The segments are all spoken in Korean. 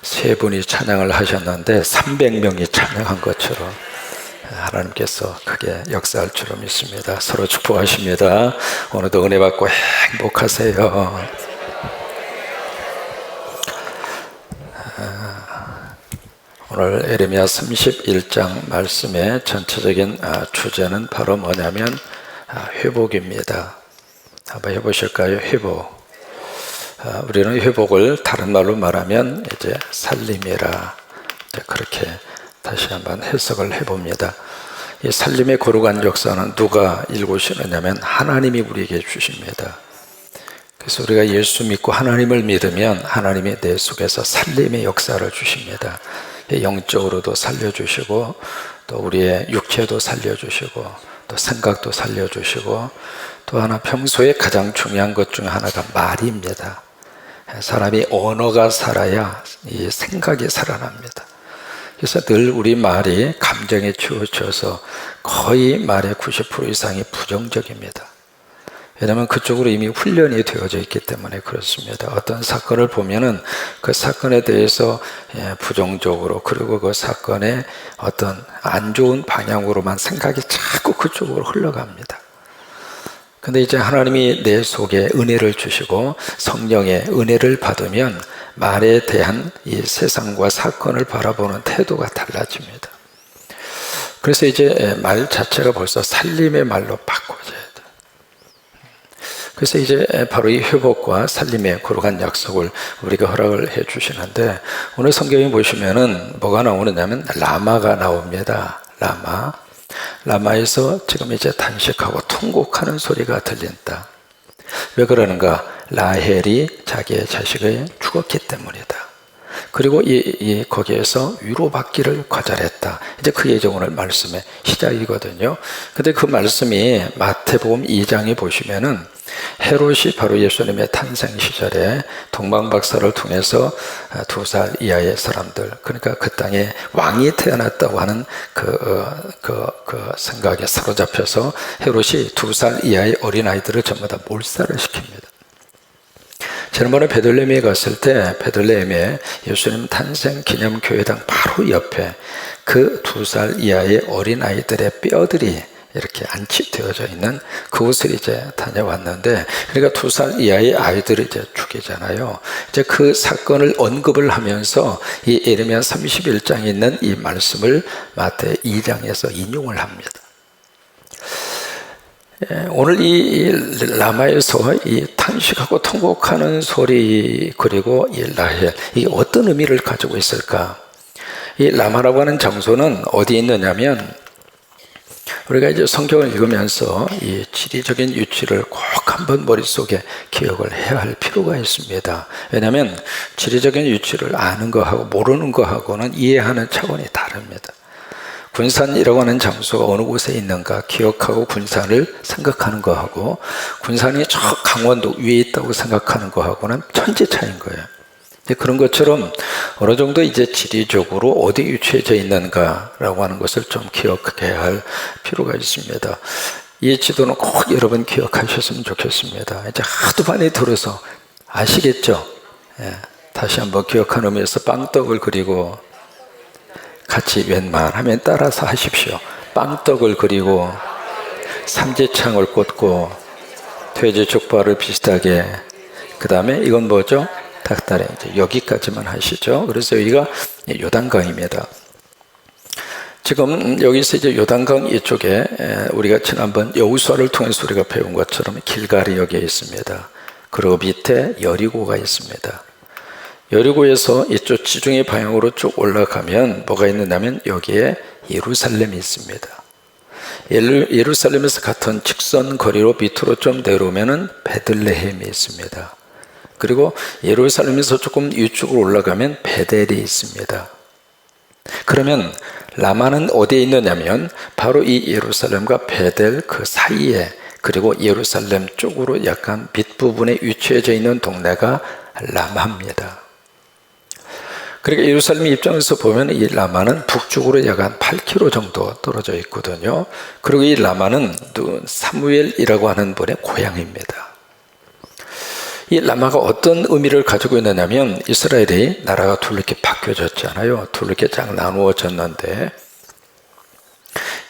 세 분이 찬양을 하셨는데 300명이 찬양한 것처럼 하나님께서 크게 역사할 줄로 믿습니다. 서로 축복하십니다. 오늘도 은혜 받고 행복하세요. 오늘 에레미야 31장 말씀의 전체적인 주제는 바로 뭐냐면 회복입니다. 한번 해보실까요? 회복. 우리는 회복을 다른 말로 말하면 이제 살림이라 그렇게 다시 한번 해석을 해봅니다. 이 살림의 거룩한 역사는 누가 일구시느냐면 하나님이 우리에게 주십니다. 그래서 우리가 예수 믿고 하나님을 믿으면 하나님이 내 속에서 살림의 역사를 주십니다. 영적으로도 살려주시고 또 우리의 육체도 살려주시고 또 생각도 살려주시고 또 하나 평소에 가장 중요한 것 중 하나가 말입니다. 사람이 언어가 살아야 이 생각이 살아납니다. 그래서 늘 우리 말이 감정에 치우쳐서 거의 말의 90% 이상이 부정적입니다. 왜냐하면 그쪽으로 이미 훈련이 되어져 있기 때문에 그렇습니다. 어떤 사건을 보면은 그 사건에 대해서 부정적으로 그리고 그 사건의 어떤 안 좋은 방향으로만 생각이 자꾸 그쪽으로 흘러갑니다. 근데 이제 하나님이 내 속에 은혜를 주시고 성령의 은혜를 받으면 말에 대한 이 세상과 사건을 바라보는 태도가 달라집니다. 그래서 이제 말 자체가 벌써 살림의 말로 바꿔져야 돼요. 그래서 이제 바로 이 회복과 살림의 거룩한 약속을 우리가 허락을 해 주시는데 오늘 성경에 보시면은 뭐가 나오느냐면 라마가 나옵니다. 라마에서 지금 이제 단식하고 통곡하는 소리가 들린다. 왜 그러는가? 라헬이 자기의 자식이 죽었기 때문이다. 그리고 거기에서 위로받기를 거절했다. 이제 그게 이제 오늘 말씀의 시작이거든요. 근데 그 말씀이 마태복음 2장에 보시면은 헤롯이 바로 예수님의 탄생 시절에 동방박사를 통해서 2살 이하의 사람들, 그러니까 그 땅에 왕이 태어났다고 하는 그 생각에 사로잡혀서 헤롯이 2살 이하의 어린아이들을 전부 다 몰살을 시킵니다. 지난번에 베들레헴에 갔을 때 베들레헴에 예수님 탄생 기념교회당 바로 옆에 그 2살 이하의 어린아이들의 뼈들이 이렇게 안치되어져 있는 그곳을 이제 다녀왔는데, 그러니까 2살 이하의 아이들을 이제 죽이잖아요. 이제 그 사건을 언급을 하면서 이 에레미야 31장에 있는 이 말씀을 마태 2장에서 인용을 합니다. 오늘 이 라마에서 이 탄식하고 통곡하는 소리 그리고 이 라헬, 이게 어떤 의미를 가지고 있을까? 이 라마라고 하는 장소는 어디 있느냐면 우리가 이제 성경을 읽으면서 이 지리적인 위치를 꼭 한번 머릿속에 기억을 해야 할 필요가 있습니다. 왜냐하면 지리적인 위치를 아는 거하고 모르는 거하고는 이해하는 차원이 다릅니다. 군산이라고 하는 장소가 어느 곳에 있는가 기억하고 군산을 생각하는 거하고 군산이 저 강원도 위에 있다고 생각하는 거하고는 천지 차이인 거예요. 그런 것처럼 어느 정도 이제 지리적으로 어디 위치해져 있는가라고 하는 것을 좀 기억해야 할 필요가 있습니다. 이 지도는 꼭 여러분 기억하셨으면 좋겠습니다. 이제 하도 많이 들어서 아시겠죠? 다시 한번 기억하는 의미에서 빵떡을 그리고 같이 웬만하면 따라서 하십시오. 빵떡을 그리고 삼지창을 꽂고 돼지 족발을 비슷하게, 그 다음에 이건 뭐죠? 닭다리. 이제 여기까지만 하시죠. 그래서 여기가 요단강입니다. 지금 여기서 이제 요단강 이쪽에 우리가 지난번 여호수아를 통해서 우리가 배운 것처럼 길갈이 여기에 있습니다. 그리고 밑에 여리고가 있습니다. 여리고에서 이쪽 지중해 방향으로 쭉 올라가면 뭐가 있느냐면 여기에 예루살렘이 있습니다. 예루살렘에서 같은 직선 거리로 밑으로 좀 내려오면은 베들레헴이 있습니다. 그리고 예루살렘에서 조금 위쪽으로 올라가면 베델이 있습니다. 그러면 라마는 어디에 있느냐면 바로 이 예루살렘과 베델 그 사이에, 그리고 예루살렘 쪽으로 약간 밑부분에 위치해져 있는 동네가 라마입니다. 그러니까 예루살렘 입장에서 보면 이 라마는 북쪽으로 약 한 8km 정도 떨어져 있거든요. 그리고 이 라마는 사무엘이라고 하는 분의 고향입니다. 이 라마가 어떤 의미를 가지고 있느냐면 이스라엘이 나라가 둘로 이렇게 바뀌어졌잖아요. 둘로 이렇게 쫙 나누어졌는데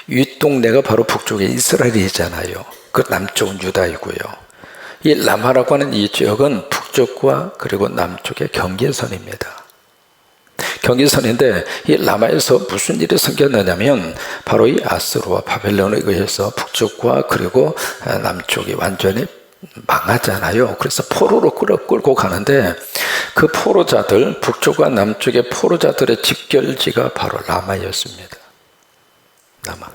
윗동네가 바로 북쪽에 이스라엘이잖아요. 그 남쪽은 유다이고요. 이 라마라고 하는 이 지역은 북쪽과 그리고 남쪽의 경계선입니다. 경계선인데 이 라마에서 무슨 일이 생겼느냐면 바로 이 아수르와 바벨론에 의해서 북쪽과 그리고 남쪽이 완전히 망하잖아요. 그래서 포로로 끌고 가는데 그 포로자들, 북쪽과 남쪽의 포로자들의 집결지가 바로 라마였습니다. 라마.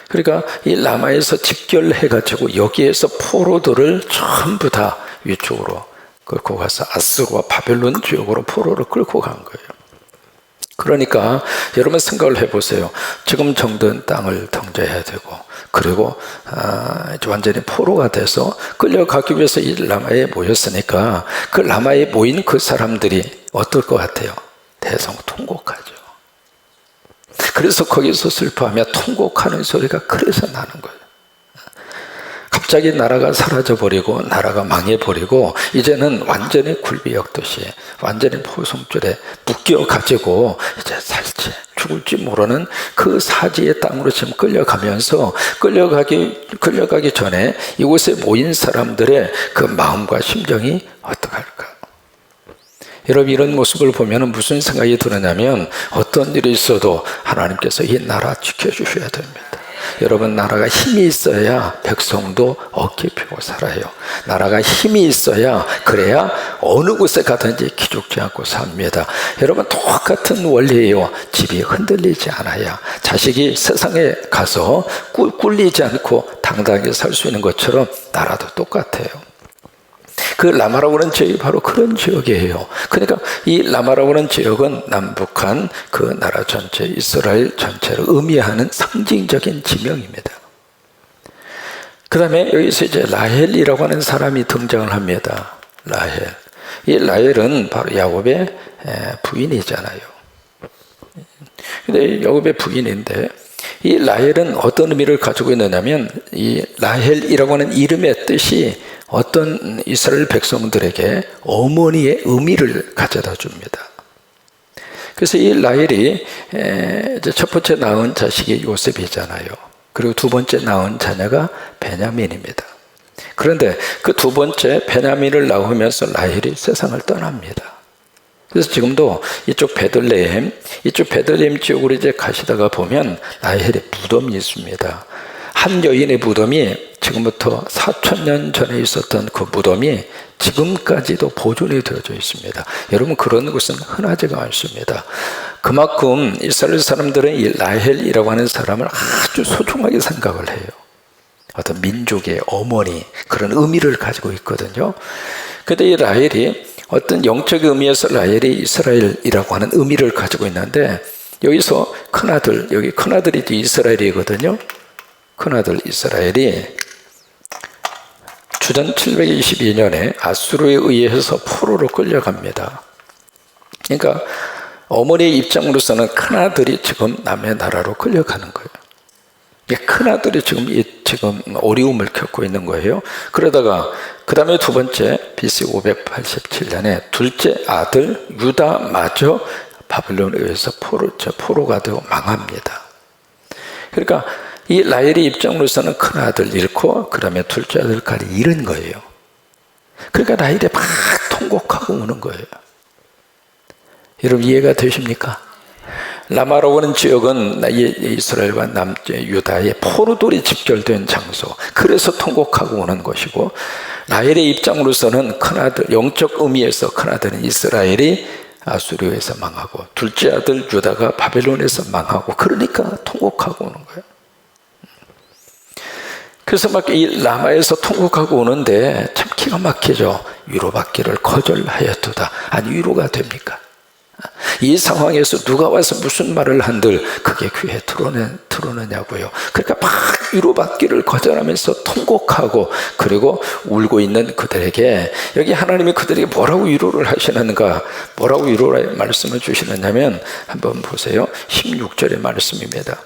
그러니까 이 라마에서 집결해가지고 여기에서 포로들을 전부 다 위쪽으로 끌고 가서 아수르와 바벨론 지역으로 포로를 끌고 간 거예요. 그러니까 여러분 생각을 해보세요. 지금 정든 땅을 통제해야 되고 그리고 이제 완전히 포로가 돼서 끌려가기 위해서 이 라마에 모였으니까 그 라마에 모인 그 사람들이 어떨 것 같아요? 대성통곡하죠. 그래서 거기서 슬퍼하며 통곡하는 소리가 그래서 나는 거예요. 갑자기 나라가 사라져버리고 나라가 망해버리고 이제는 완전히 굴비역듯이 완전히 포성줄에 묶여가지고 이제 살지 죽을지 모르는 그 사지의 땅으로 지금 끌려가면서 끌려가기 전에 이곳에 모인 사람들의 그 마음과 심정이 어떡할까? 여러분 이런 모습을 보면 무슨 생각이 드느냐면 어떤 일이 있어도 하나님께서 이 나라 지켜주셔야 됩니다. 여러분 나라가 힘이 있어야 백성도 어깨 펴고 살아요. 나라가 힘이 있어야 그래야 어느 곳에 가든지 기죽지 않고 삽니다. 여러분 똑같은 원리예요. 집이 흔들리지 않아야 자식이 세상에 가서 꿀리지 않고 당당하게 살 수 있는 것처럼 나라도 똑같아요. 그 라마라고 하는 지역이 바로 그런 지역이에요. 그러니까 이 라마라고 하는 지역은 남북한 그 나라 전체, 이스라엘 전체를 의미하는 상징적인 지명입니다. 그 다음에 여기서 이제 라헬이라고 하는 사람이 등장을 합니다. 라헬. 이 라헬은 바로 야곱의 부인이잖아요. 근데 야곱의 부인인데 이 라헬은 어떤 의미를 가지고 있느냐면 이 라헬이라고 하는 이름의 뜻이 어떤 이스라엘 백성들에게 어머니의 의미를 가져다 줍니다. 그래서 이 라헬이 이제 첫 번째 낳은 자식이 요셉이잖아요. 그리고 두 번째 낳은 자녀가 베냐민입니다. 그런데 그 두 번째 베냐민을 낳으면서 라헬이 세상을 떠납니다. 그래서 지금도 이쪽 베들레헴 지역으로 이제 가시다가 보면 라헬의 무덤이 있습니다. 한 여인의 무덤이 지금부터 4,000년 전에 있었던 그 무덤이 지금까지도 보존이 되어져 있습니다. 여러분 그런 것은 흔하지가 않습니다. 그만큼 이스라엘 사람들은 이 라헬이라고 하는 사람을 아주 소중하게 생각을 해요. 어떤 민족의 어머니 그런 의미를 가지고 있거든요. 그런데 이 라헬이 어떤 영적 의미에서 라헬이 이스라엘이라고 하는 의미를 가지고 있는데 여기서 큰아들, 여기 큰아들이 이스라엘이거든요. 큰아들 이스라엘이 주전 722년에 아수르에 의해서 포로로 끌려갑니다. 그러니까 어머니의 입장으로서는 큰아들이 지금 남의 나라로 끌려가는 거예요. 큰아들이 지금 어려움을 겪고 있는 거예요. 그러다가 그 다음에 두 번째 BC 587년에 둘째 아들 유다마저 바벨론에 의해서 포로가 되고 망합니다. 그러니까 이 라헬의 입장으로서는 큰 아들 잃고 그 다음에 둘째 아들까지 잃은 거예요. 그러니까 라헬이 막 통곡하고 우는 거예요. 여러분 이해가 되십니까? 라마라고 하는 지역은 이스라엘과 유다의 포로들이 집결된 장소, 그래서 통곡하고 오는 것이고, 라헬의 입장으로서는 큰아들, 영적 의미에서 큰아들은 이스라엘이 아수르에서 망하고 둘째 아들 유다가 바벨론에서 망하고, 그러니까 통곡하고 오는 거예요. 그래서 막 이 라마에서 통곡하고 오는데 참 기가 막히죠. 위로받기를 거절하였도다. 아니 위로가 됩니까? 이 상황에서 누가 와서 무슨 말을 한들 그게 귀에 들어오느냐고요. 그러니까 막 위로받기를 거절하면서 통곡하고 그리고 울고 있는 그들에게, 여기 하나님이 그들에게 뭐라고 위로를 하시는가, 뭐라고 위로를 말씀을 주시느냐면 한번 보세요. 16절의 말씀입니다.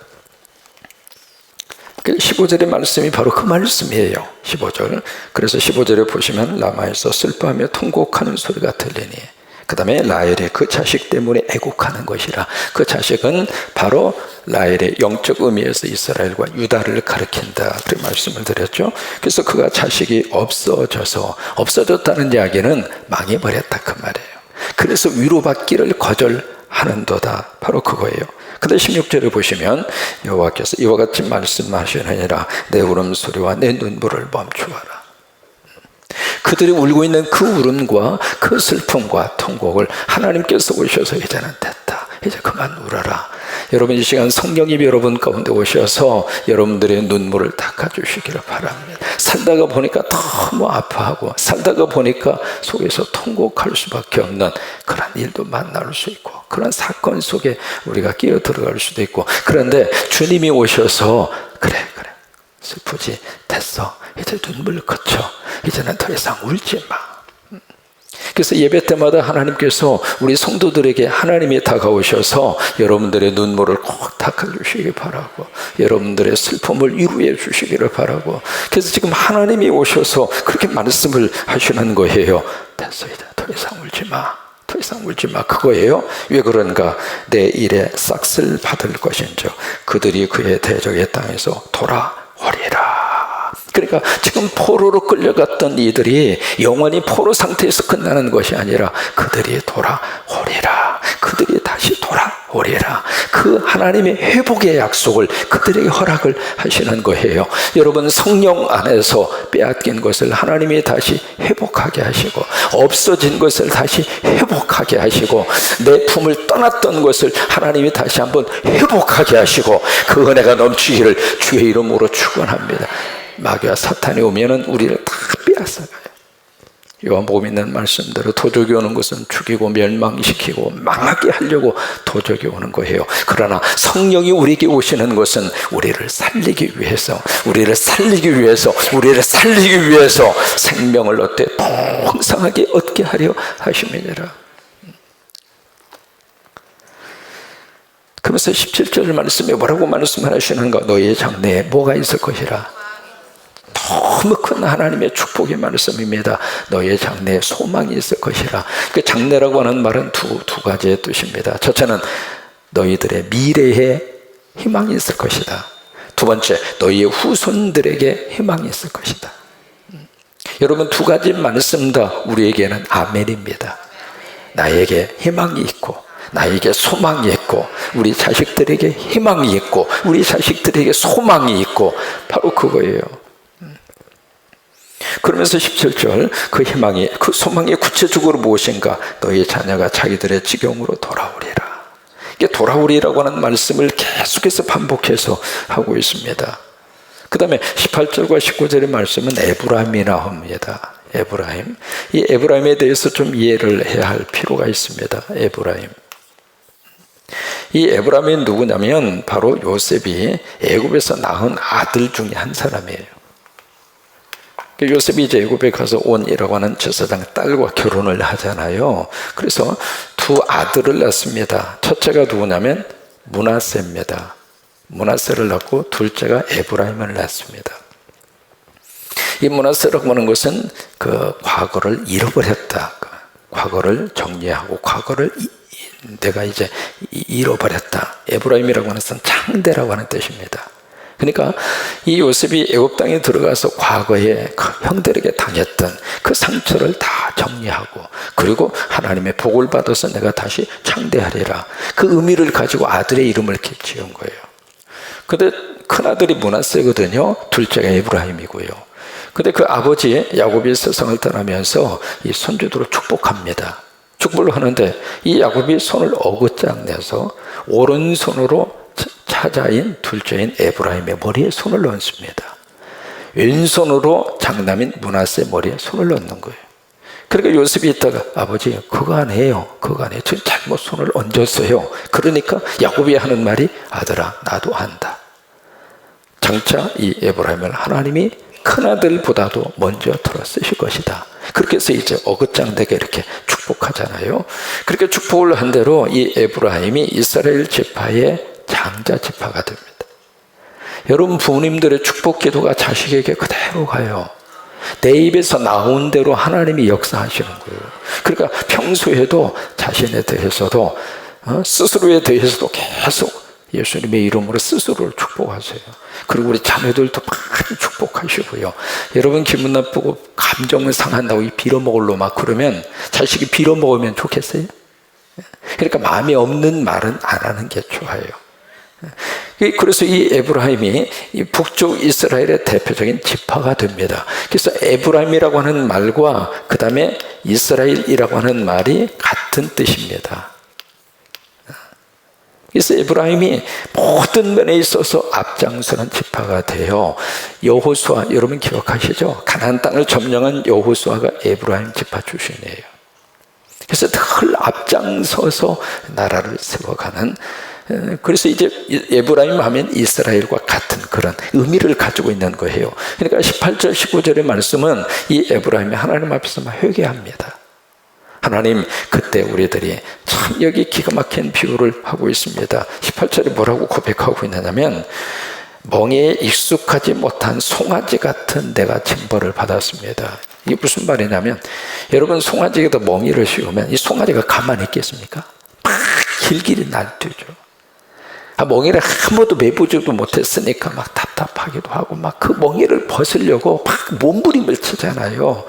15절의 말씀이 바로 그 말씀이에요. 15절. 그래서 15절에 보시면 라마에서 슬퍼하며 통곡하는 소리가 들리니, 그 다음에 라헬이 그 자식 때문에 애곡하는 것이라. 그 자식은 바로 라헬의 영적 의미에서 이스라엘과 유다를 가리킨다, 그렇게 말씀을 드렸죠. 그래서 그가 자식이 없어졌다는 이야기는 망해버렸다, 그 말이에요. 그래서 위로받기를 거절하는도다, 바로 그거예요. 근데 16절을 보시면 여호와께서 이와 같이 말씀하시느니라. 내 울음소리와 내 눈물을 멈추어라. 그들이 울고 있는 그 울음과 그 슬픔과 통곡을 하나님께서 오셔서 이제는 됐다, 이제 그만 울어라. 여러분, 이 시간 성령님이 여러분 가운데 오셔서 여러분들의 눈물을 닦아주시기를 바랍니다. 살다가 보니까 너무 아파하고, 살다가 보니까 속에서 통곡할 수밖에 없는 그런 일도 만날 수 있고, 그런 사건 속에 우리가 끼어 들어갈 수도 있고, 그런데 주님이 오셔서 그래 슬프지, 됐어, 이제 눈물 그쳐, 이제는 더 이상 울지 마. 그래서 예배 때마다 하나님께서 우리 성도들에게 하나님이 다가오셔서 여러분들의 눈물을 꼭 닦아주시기 바라고, 여러분들의 슬픔을 위로해 주시기를 바라고, 그래서 지금 하나님이 오셔서 그렇게 말씀을 하시는 거예요. 됐어, 이제 더 이상 울지 마, 더 이상 울지 마, 그거예요. 왜 그런가? 내 일에 싹쓸 받을 것인즉 그들이 그의 대적의 땅에서 돌아오리라. 그러니까 지금 포로로 끌려갔던 이들이 영원히 포로 상태에서 끝나는 것이 아니라 그들이 돌아오리라. 그들이 다시 돌아오리라. 그 하나님의 회복의 약속을 그들에게 허락을 하시는 거예요. 여러분, 성령 안에서 빼앗긴 것을 하나님이 다시 회복하게 하시고, 없어진 것을 다시 회복하게 하시고, 내 품을 떠났던 것을 하나님이 다시 한번 회복하게 하시고, 그 은혜가 넘치기를 주의 이름으로 축원합니다. 마귀와 사탄이 오면은 우리를 다 빼앗아가요. 요한복음 있는 말씀대로 도적이 오는 것은 죽이고 멸망시키고 망하게 하려고 도적이 오는 거예요. 그러나 성령이 우리에게 오시는 것은 우리를 살리기 위해서, 우리를 살리기 위해서, 우리를 살리기 위해서 생명을 얻되 풍성하게 얻게 하려 하심이니라. 그러면서 17절 말씀에 뭐라고 말씀하시는가? 너희의 장래에 뭐가 있을 것이라. 너무 큰 하나님의 축복의 말씀입니다. 너희의 장래에 소망이 있을 것이라. 그 장래라고 하는 말은 두 가지의 뜻입니다. 첫째는 너희들의 미래에 희망이 있을 것이다. 두 번째, 너희의 후손들에게 희망이 있을 것이다. 여러분, 두 가지 말씀 다 우리에게는 아멘입니다. 나에게 희망이 있고, 나에게 소망이 있고, 우리 자식들에게 희망이 있고, 우리 자식들에게 소망이 있고, 바로 그거예요. 그러면서 17절, 그 희망이, 그 소망이 구체적으로 무엇인가? 너희 자녀가 자기들의 지경으로 돌아오리라. 이게 돌아오리라고 하는 말씀을 계속해서 반복해서 하고 있습니다. 그 다음에 18절과 19절의 말씀은 에브라임이라 합니다. 에브라임. 이 에브라임에 대해서 좀 이해를 해야 할 필요가 있습니다. 에브라임. 이 에브라임이 누구냐면 바로 요셉이 애굽에서 낳은 아들 중에 한 사람이에요. 요셉이 이제 애굽에 가서 온이라고 하는 제사장 딸과 결혼을 하잖아요. 그래서 두 아들을 낳습니다. 첫째가 누구냐면 므낫세입니다. 므낫세를 낳고 둘째가 에브라임을 낳습니다. 이 므낫세라고 하는 것은 그 과거를 잃어버렸다. 과거를 정리하고 과거를 내가 이제 잃어버렸다. 에브라임이라고 하는 것은 창대라고 하는 뜻입니다. 그러니까 이 요셉이 애굽 땅에 들어가서 과거에 그 형들에게 당했던 그 상처를 다 정리하고, 그리고 하나님의 복을 받아서 내가 다시 창대하리라, 그 의미를 가지고 아들의 이름을 이렇게 지은 거예요. 근데 큰아들이 므낫세거든요. 둘째가 에브라임이고요. 근데 그 아버지 야곱이 세상을 떠나면서 이 손주들을 축복합니다. 축복을 하는데 이 야곱이 손을 어긋장 내서 오른손으로 차자인 둘째인 에브라임의 머리에 손을 얹습니다. 왼손으로 장남인 므낫세 머리에 손을 얹는 거예요. 그러니까 요셉이 있다가 아버지 그거 안 해요. 그거 안 해요. 저 잘못 손을 얹었어요. 그러니까 야곱이 하는 말이 아들아 나도 한다. 장차 이 에브라임을 하나님이 큰아들보다도 먼저 들어 쓰실 것이다. 그렇게 해서 이제 어긋장되게 이렇게 축복하잖아요. 그렇게 축복을 한 대로 이 에브라임이 이스라엘 지파의 장자 지파가 됩니다. 여러분 부모님들의 축복 기도가 자식에게 그대로 가요. 내 입에서 나온 대로 하나님이 역사하시는 거예요. 그러니까 평소에도 자신에 대해서도 스스로에 대해서도 계속 예수님의 이름으로 스스로를 축복하세요. 그리고 우리 자녀들도 많이 축복하시고요. 여러분 기분 나쁘고 감정을 상한다고 빌어먹을로 막 그러면 자식이 빌어먹으면 좋겠어요? 그러니까 마음에 없는 말은 안 하는 게 좋아요. 그래서 이 에브라임이 이 북쪽 이스라엘의 대표적인 지파가 됩니다. 그래서 에브라임이라고 하는 말과 그 다음에 이스라엘이라고 하는 말이 같은 뜻입니다. 그래서 에브라임이 모든 면에 있어서 앞장서는 지파가 되어 여호수아, 여러분 기억하시죠? 가나안 땅을 점령한 여호수아가 에브라임 지파 출신이에요. 그래서 늘 앞장서서 나라를 세워가는, 그래서 이제 에브라임 하면 이스라엘과 같은 그런 의미를 가지고 있는 거예요. 그러니까 18절 19절의 말씀은 이 에브라임이 하나님 앞에서 막 회개합니다. 하나님, 그때 우리들이 참 여기 기가 막힌 비유를 하고 있습니다. 18절에 뭐라고 고백하고 있느냐면, 멍에에 익숙하지 못한 송아지 같은 내가 징벌을 받았습니다. 이게 무슨 말이냐면, 여러분 송아지에다 멍이를 씌우면 이 송아지가 가만히 있겠습니까? 막 길길이 날뛰죠. 멍이를 한 번도 매보지도 못했으니까 막 답답하기도 하고 막 그 멍이를 벗으려고 막 몸부림을 치잖아요.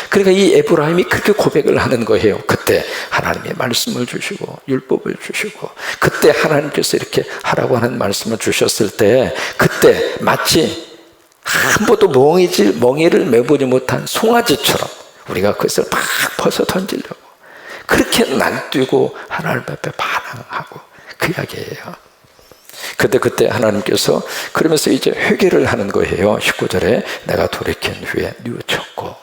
그러니까 이 에브라임이 그렇게 고백을 하는 거예요. 그때 하나님의 말씀을 주시고 율법을 주시고 그때 하나님께서 이렇게 하라고 하는 말씀을 주셨을 때 그때 마치 한 번도 멍이를 매보지 못한 송아지처럼 우리가 그것을 막 벗어 던지려고 그렇게 날뛰고 하나님 앞에 반항하고 그 이야기예요. 그때 하나님께서 그러면서 이제 회개를 하는 거예요. 19절에 내가 돌이킨 후에 뉘우쳤고,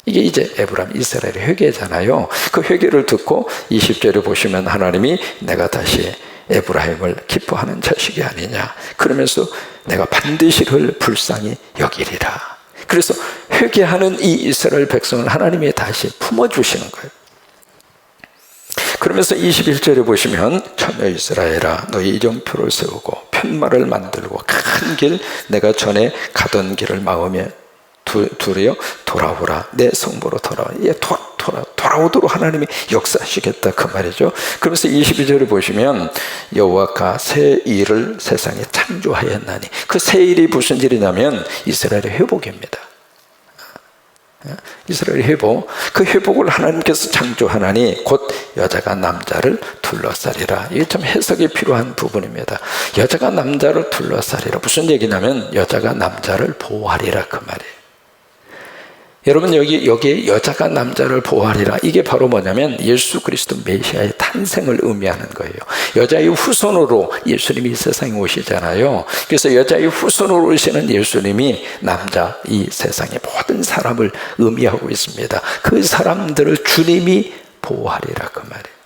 이게 이제 에브라임 이스라엘의 회개잖아요. 그 회개를 듣고 20절에 보시면 하나님이 내가 다시 에브라임을 기뻐하는 자식이 아니냐, 그러면서 내가 반드시 그를 불쌍히 여기리라. 그래서 회개하는 이 이스라엘 백성을 하나님이 다시 품어주시는 거예요. 그러면서 21절에 보시면 처녀 이스라엘아 너희 이정표를 세우고 편말을 만들고 큰 길 내가 전에 가던 길을 마음에 두려 돌아오라. 내 성부로 돌아와. 돌아오도록 하나님이 역사하시겠다 그 말이죠. 그러면서 22절에 보시면 여호와가 새 일을 세상에 창조하였나니, 그 새 일이 무슨 일이냐면 이스라엘의 회복입니다. 이스라엘 회복, 그 회복을 하나님께서 창조하나니 곧 여자가 남자를 둘러싸리라. 이게 좀 해석이 필요한 부분입니다. 여자가 남자를 둘러싸리라 무슨 얘기냐면 여자가 남자를 보호하리라 그 말이에요. 여러분 여기에 여자가 남자를 보호하리라, 이게 바로 뭐냐면 예수 그리스도 메시아의 탄생을 의미하는 거예요. 여자의 후손으로 예수님이 이 세상에 오시잖아요. 그래서 여자의 후손으로 오시는 예수님이 남자, 이 세상의 모든 사람을 의미하고 있습니다. 그 사람들을 주님이 보호하리라 그 말이에요.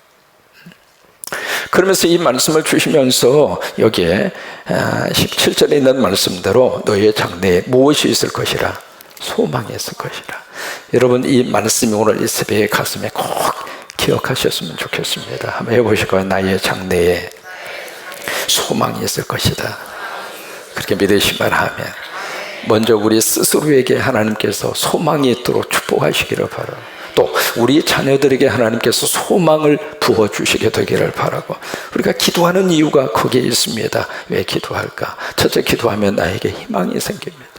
그러면서 이 말씀을 주시면서 여기에 17절에 있는 말씀대로 너희의 장래에 무엇이 있을 것이라, 소망이 있을 것이라. 여러분 이 말씀이 오늘 이 새벽에 가슴에 꼭 기억하셨으면 좋겠습니다. 한번 해보실까요? 나의 장래에 소망이 있을 것이다. 그렇게 믿으시면 하면 먼저 우리 스스로에게 하나님께서 소망이 있도록 축복하시기를 바라고, 또 우리 자녀들에게 하나님께서 소망을 부어주시게 되기를 바라고, 우리가 기도하는 이유가 거기에 있습니다. 왜 기도할까? 첫째, 기도하면 나에게 희망이 생깁니다.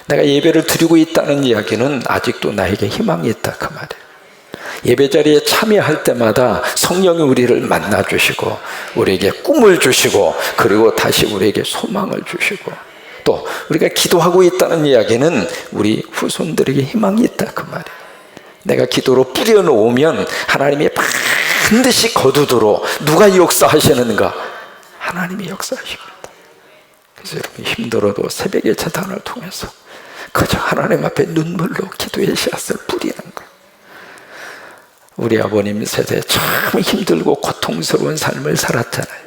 내가 예배를 드리고 있다는 이야기는 아직도 나에게 희망이 있다 그 말이에요. 예배 자리에 참여할 때마다 성령이 우리를 만나주시고 우리에게 꿈을 주시고 그리고 다시 우리에게 소망을 주시고, 또 우리가 기도하고 있다는 이야기는 우리 후손들에게 희망이 있다 그 말이에요. 내가 기도로 뿌려놓으면 하나님이 반드시 거두도록 누가 역사하시는가? 하나님이 역사하십니다. 그래서 여러분 힘들어도 새벽의 재단을 통해서 그저 하나님 앞에 눈물로 기도의 씨앗을 뿌리는 거예요. 우리 아버님 세대 참 힘들고 고통스러운 삶을 살았잖아요.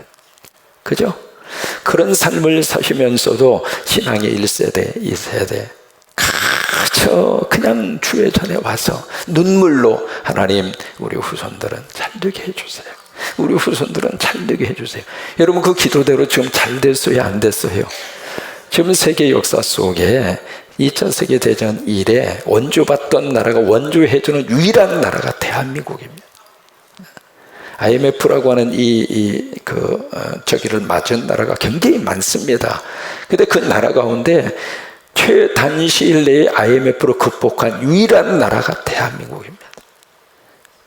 그죠? 그런 삶을 사시면서도 신앙의 1세대, 2세대 그저 그냥 주의 전에 와서 눈물로 하나님 우리 후손들은 잘되게 해주세요. 우리 후손들은 잘되게 해주세요. 여러분 그 기도대로 지금 잘 됐어요? 안 됐어요? 지금 세계 역사 속에 2차 세계대전 이래 원조받던 나라가 원조해주는 유일한 나라가 대한민국입니다. IMF라고 하는 저기를 맞은 나라가 굉장히 많습니다. 근데 그 나라 가운데 최단 시일 내에 IMF로 극복한 유일한 나라가 대한민국입니다.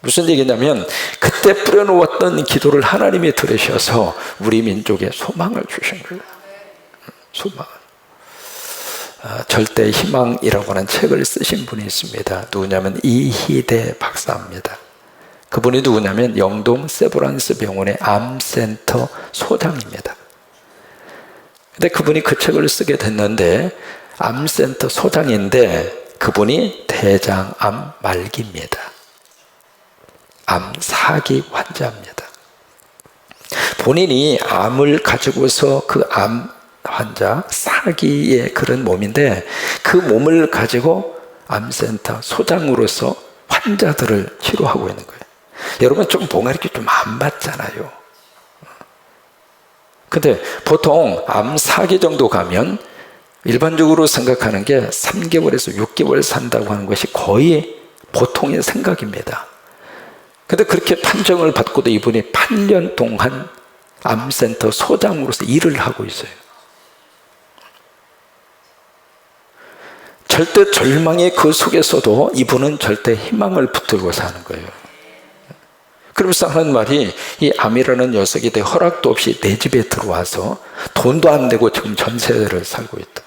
무슨 얘기냐면 그때 뿌려놓았던 기도를 하나님이 들으셔서 우리 민족에 소망을 주신 거예요. 소망. 절대 희망이라고 하는 책을 쓰신 분이 있습니다. 누구냐면 이희대 박사입니다. 그분이 누구냐면 영동 세브란스 병원의 암센터 소장입니다. 근데 그분이 그 책을 쓰게 됐는데 암센터 소장인데 그분이 대장암 말기입니다. 암 4기 환자입니다. 본인이 암을 가지고서 그 암 환자 4기의 그런 몸인데 그 몸을 가지고 암센터 소장으로서 환자들을 치료하고 있는 거예요. 여러분 좀 뭔가 이렇게 좀 안 맞잖아요. 근데 보통 암 4기 정도 가면 일반적으로 생각하는 게 3개월에서 6개월 산다고 하는 것이 거의 보통의 생각입니다. 근데 그렇게 판정을 받고도 이분이 8년 동안 암센터 소장으로서 일을 하고 있어요. 절대 절망의 그 속에서도 이분은 절대 희망을 붙들고 사는 거예요. 그러면서 하는 말이 이 암이라는 녀석이 내 허락도 없이 내 집에 들어와서 돈도 안 내고 지금 전세를 살고 있다.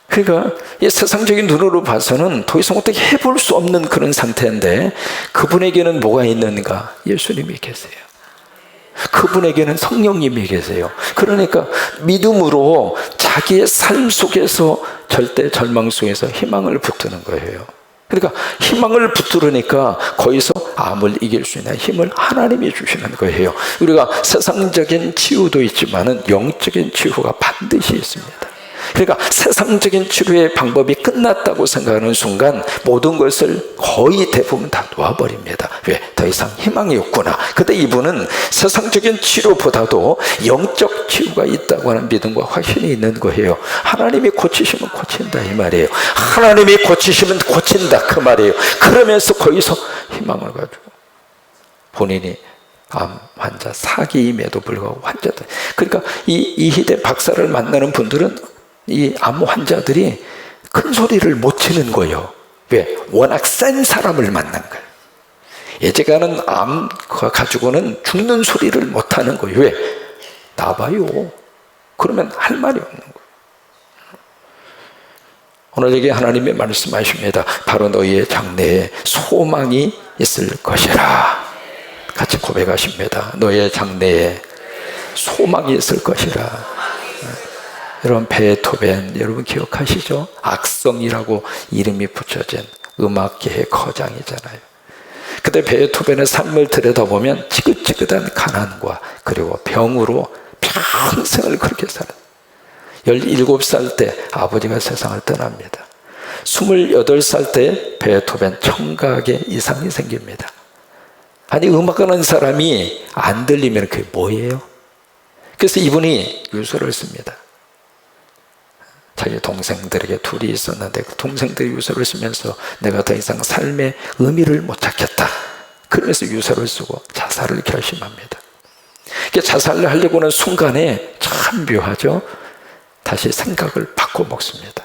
그러니까 이 세상적인 눈으로 봐서는 더 이상 어떻게 해볼 수 없는 그런 상태인데 그분에게는 뭐가 있는가? 예수님이 계세요. 그분에게는 성령님이 계세요. 그러니까 믿음으로 자기의 삶 속에서 절대 절망 속에서 희망을 붙드는 거예요. 그러니까 희망을 붙들으니까 거기서 암을 이길 수 있는 힘을 하나님이 주시는 거예요. 우리가 세상적인 치유도 있지만은 영적인 치유가 반드시 있습니다. 그러니까 세상적인 치료의 방법이 끝났다고 생각하는 순간 모든 것을 거의 대부분 다 놓아버립니다. 왜? 더 이상 희망이 없구나. 근데 이분은 세상적인 치료보다도 영적 치유가 있다고 하는 믿음과 확신이 있는 거예요. 하나님이 고치시면 고친다 이 말이에요. 하나님이 고치시면 고친다 그 말이에요. 그러면서 거기서 희망을 가지고 본인이 암 환자 4기임에도 불구하고 환자들, 그러니까 이 이희대 박사를 만나는 분들은 이 암 환자들이 큰 소리를 못 치는 거예요. 왜? 워낙 센 사람을 만난 거예요. 예제가는 암 가지고는 죽는 소리를 못 하는 거예요. 왜? 나봐요. 그러면 할 말이 없는 거예요. 오늘 여기 하나님이 말씀하십니다. 바로 너희의 장래에 소망이 있을 것이라. 같이 고백하십니다. 너희의 장래에 소망이 있을 것이라. 여러분 베토벤 여러분 기억하시죠? 악성이라고 이름이 붙여진 음악계의 거장이잖아요. 그때 베토벤의 삶을 들여다보면 지긋지긋한 가난과 그리고 병으로 평생을 그렇게 살았어요. 17살 때 아버지가 세상을 떠납니다. 28살 때 베토벤 청각에 이상이 생깁니다. 아니 음악하는 사람이 안 들리면 그게 뭐예요? 그래서 이분이 유서를 씁니다. 자기 동생들에게 둘이 있었는데 그 동생들이 유서를 쓰면서 내가 더 이상 삶의 의미를 못 찾겠다. 그러면서 유서를 쓰고 자살을 결심합니다. 자살을 하려고 하는 순간에 참 묘하죠. 다시 생각을 바꿔 먹습니다.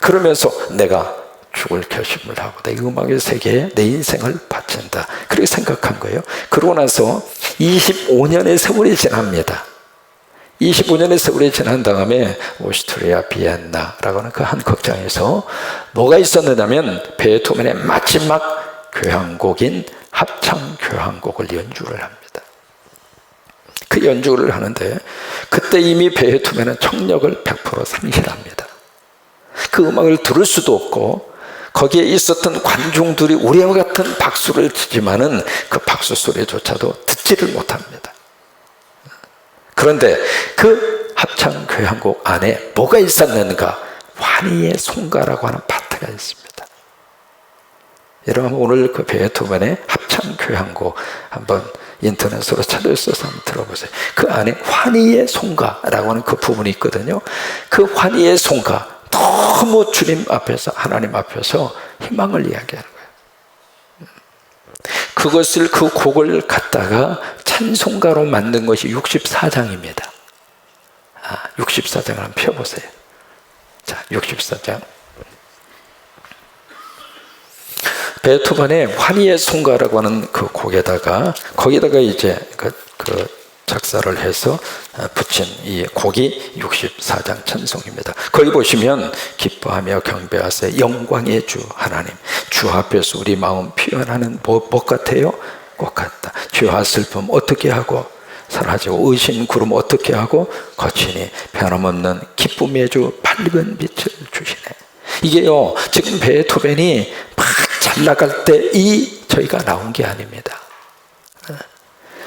그러면서 내가 죽을 결심을 하고 내 음악의 세계에 내 인생을 바친다. 그렇게 생각한 거예요. 그러고 나서 25년의 세월이 지납니다. 25년의 세월이 지난 다음에 오스트리아 비엔나라고 하는 그 한 극장에서 뭐가 있었느냐면 베토벤의 마지막 교향곡인 합창 교향곡을 연주를 합니다. 그 연주를 하는데 그때 이미 베토벤은 청력을 100% 상실합니다. 그 음악을 들을 수도 없고 거기에 있었던 관중들이 우리와 같은 박수를 치지만은 그 박수 소리조차도 듣지를 못합니다. 그런데 그 합창 교향곡 안에 뭐가 있었는가? 환희의 송가라고 하는 파트가 있습니다. 여러분 오늘 그 베토벤의 합창 교향곡 한번 인터넷으로 찾아서 한번 들어보세요. 그 안에 환희의 송가라고 하는 그 부분이 있거든요. 그 환희의 송가, 너무 주님 앞에서, 하나님 앞에서 희망을 이야기하는 거예요. 그것을, 그 곡을 갖다가 찬송가로 만든 것이 64장입니다. 64장을 한번 펴보세요. 자, 64장. 베토벤의 환희의 송가라고 하는 그 곡에다가, 거기다가 이제 그 작사를 해서 붙인 이 곡이 64장 찬송입니다. 거기 보시면 기뻐하며 경배하세 영광의 주 하나님, 주 앞에서 우리 마음 피어나는 뭐 같아요? 꽃 같다. 죄와 슬픔 어떻게 하고 사라지고 의심 구름 어떻게 하고 거치니 변함없는 기쁨의 주 밝은 빛을 주시네. 이게요, 지금 베토벤이 막 잘 나갈 때 저희가 나온 게 아닙니다.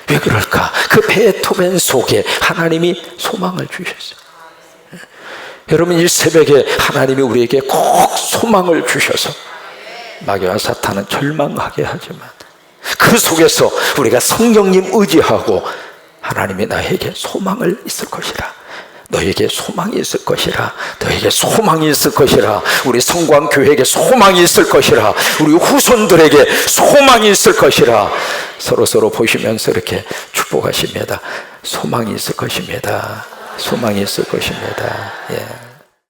왜 그럴까? 그 베토벤 속에 하나님이 소망을 주셨어요. 여러분, 이 새벽에 하나님이 우리에게 꼭 소망을 주셔서 마귀와 사탄은 절망하게 하지만 그 속에서 우리가 성령님 의지하고 하나님이 나에게 소망을 있을 것이라, 너에게 소망이 있을 것이라, 너에게 소망이 있을 것이라, 우리 성광교회에게 소망이 있을 것이라, 우리 후손들에게 소망이 있을 것이라, 서로 보시면서 이렇게 축복하십니다. 소망이 있을 것입니다. 소망이 있을 것입니다. 예.